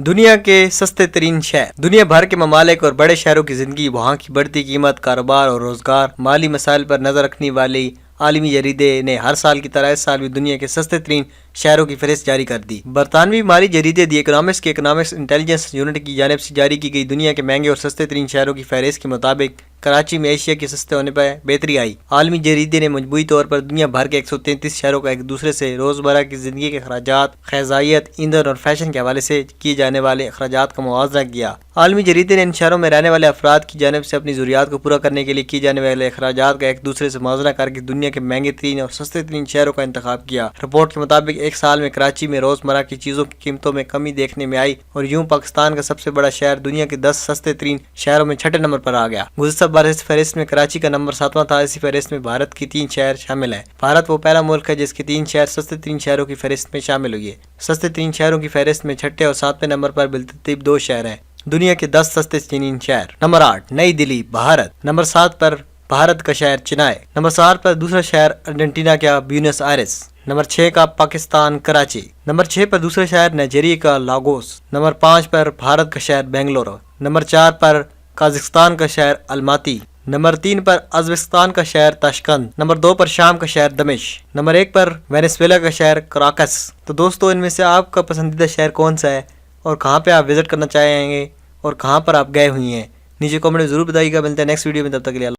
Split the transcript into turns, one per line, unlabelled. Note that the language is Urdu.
دنیا کے سستے ترین شہر۔ دنیا بھر کے ممالک اور بڑے شہروں کی زندگی، وہاں کی بڑھتی قیمت، کاروبار اور روزگار، مالی مسائل پر نظر رکھنے والی عالمی جریدے نے ہر سال کی طرح اس سال بھی دنیا کے سستے ترین شہروں کی فہرست جاری کر دی۔ برطانوی مالی جریدے دی اکنامکس کے اکنامکس انٹیلیجنس یونٹ کی جانب سے جاری کی گئی دنیا کے مہنگے اور سستے ترین شہروں کی فہرست کے مطابق کراچی میں ایشیا کے سستے ہونے پر بہتری آئی۔ عالمی جریدے نے مجموعی طور پر دنیا بھر کے 133 شہروں کا ایک دوسرے سے روزمرہ کی زندگی کے اخراجات، غذائیت، ایندھن اور فیشن کے حوالے سے کیے جانے والے اخراجات کا موازنہ کیا۔ عالمی جریدے نے ان شہروں میں رہنے والے افراد کی جانب سے اپنی ضروریات کو پورا کرنے کے لیے کیے جانے والے اخراجات کا ایک دوسرے سے موازنہ کر کے دنیا کے مہنگے ترین اور سستے ترین شہروں کا انتخاب کیا۔ رپورٹ کے مطابق ایک سال میں کراچی میں روزمرہ کی چیزوں کی قیمتوں میں کمی دیکھنے میں آئی اور یوں پاکستان کا سب سے بڑا شہر دنیا کے 10 سستے ترین شہروں میں 6 نمبر پر آ گیا۔ گزشتہ برس فہرست میں کراچی کا نمبر 7واں تھا۔ اسی فہرست میں بھارت کی 3 شہر شامل ہیں۔ بھارت وہ پہلا ملک ہے جس کے 3 شہر سستے ترین شہروں کی فہرست میں شامل ہوئے۔ سستے ترین شہروں کی فہرست میں 6 اور 7ویں نمبر پر بالترتیب 2 شہر ہیں۔ دنیا کے 10 سستے ترین شہر۔ نمبر 8 نئی دہلی، بھارت۔ نمبر 7 پر بھارت کا شہر چنئی۔ نمبر 7 پر دوسرا شہر ارجنٹینا کا بیونس آئرس۔ نمبر 6 کا پاکستان کراچی۔ نمبر 6 پر دوسرا شہر نائجیریا کا لاگوس۔ نمبر 5 پر بھارت کا شہر بنگلورو۔ نمبر 4 پر قازقستان کا شہر الماتی۔ نمبر 3 پر ازبکستان کا شہر تاشقند۔ نمبر 2 پر شام کا شہر دمشق۔ نمبر 1 پر وینیزویلا کا شہر کراکس۔ تو دوستو، ان میں سے آپ کا پسندیدہ شہر کون سا ہے اور کہاں پہ آپ وزٹ کرنا چاہیں گے اور کہاں پر آپ گئے ہوئی ہیں؟ نیچے کامنٹ میں ضرور بتائیے گا۔ ملتے ہیں نیکسٹ ویڈیو میں، تب تک کے لیے